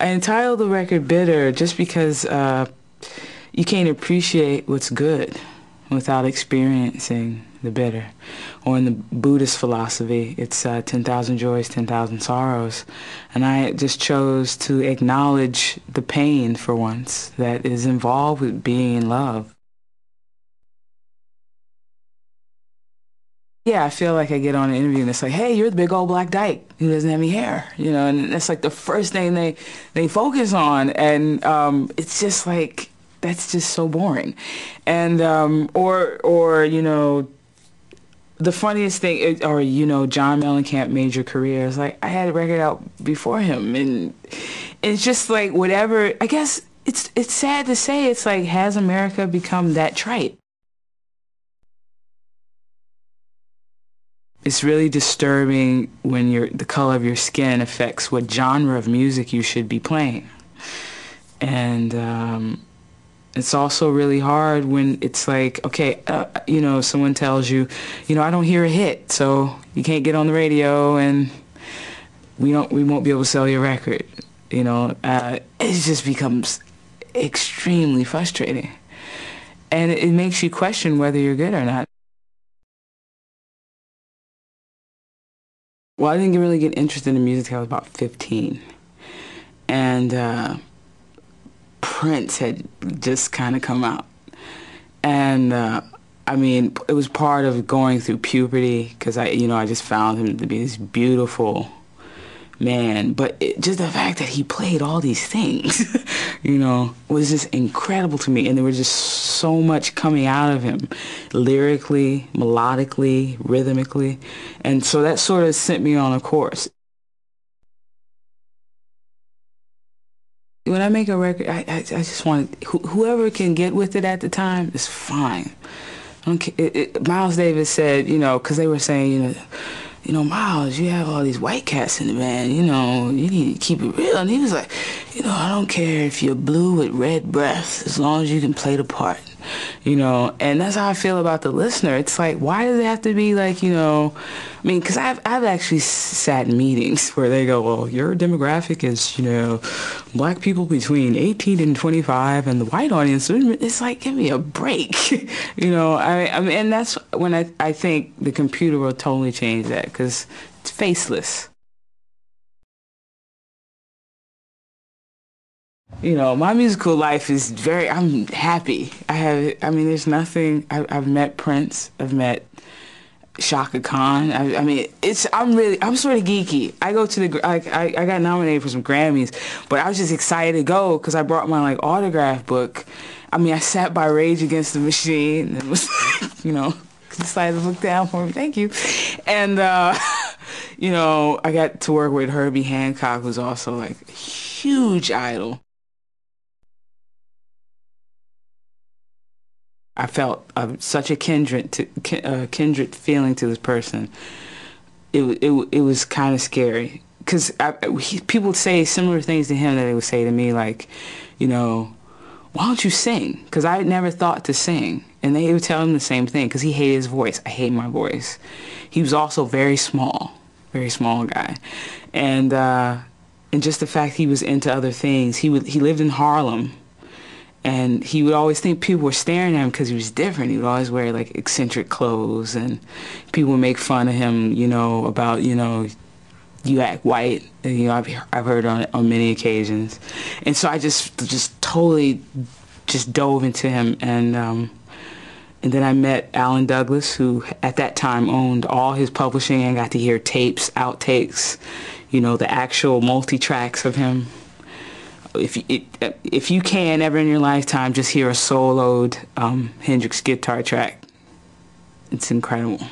I entitled the record Bitter just because you can't appreciate what's good without experiencing the bitter. Or in the Buddhist philosophy, it's 10,000 joys, 10,000 sorrows. And I just chose to acknowledge the pain for once that is involved with being in love. Yeah, I feel like I get on an interview and it's like, hey, you're the big old black dyke who doesn't have any hair, you know, and that's like the first thing they focus on, and it's just like that's just so boring, and or you know, the funniest thing, or you know, John Mellencamp made your career. It's like I had a record out before him, and it's just like whatever. I guess it's sad to say, it's like, has America become that trite? It's really disturbing when the color of your skin affects what genre of music you should be playing. And it's also really hard when it's like, okay, you know, someone tells you, you know, I don't hear a hit, so you can't get on the radio, and we won't be able to sell your record. You know, it just becomes extremely frustrating, and it makes you question whether you're good or not. Well, I didn't really get interested in music until I was about 15. And Prince had just kind of come out. And I mean, it was part of going through puberty, because I just found him to be this beautiful man. But just the fact that he played all these things, you know, was just incredible to me. And there was just so much coming out of him, lyrically, melodically, rhythmically. And so that sort of sent me on a course. When I make a record, I just want whoever can get with it at the time is fine. I don't care. Miles Davis said, you know, because they were saying, you know, Miles, you have all these white cats in the band, you know, you need to keep it real. And he was like, you know, I don't care if you're blue with red breath, as long as you can play the part, you know. And that's how I feel about the listener. It's like, why does it have to be like, you know, I mean, because I've actually sat in meetings where they go, well, your demographic is, you know, black people between 18 and 25, and the white audience, it's like, give me a break. You know, I mean, and that's when I think the computer will totally change that, because it's faceless. You know, my musical life is I'm happy. I mean, there's nothing, I've met Prince, I've met Shaka Khan. I mean, I'm sort of geeky. I go to I got nominated for some Grammys, but I was just excited to go because I brought my like autograph book. I mean, I sat by Rage Against the Machine and was, you know, decided to look down for me. Thank you. And, you know, I got to work with Herbie Hancock, who's also like a huge idol. I felt such a kindred feeling to this person. It was kind of scary, because people would say similar things to him that they would say to me, like, you know, why don't you sing? Because I had never thought to sing, and they would tell him the same thing, because he hated his voice. I hate my voice. He was also very small guy, and just the fact he was into other things. He lived in Harlem. And he would always think people were staring at him because he was different. He would always wear like eccentric clothes, and people would make fun of him, you know, about, you know, you act white. And, you know, I've heard on many occasions. And so I just totally just dove into him. And then I met Alan Douglas, who at that time owned all his publishing, and got to hear tapes, outtakes, you know, the actual multi-tracks of him. If you can ever in your lifetime just hear a soloed Hendrix guitar track, it's incredible.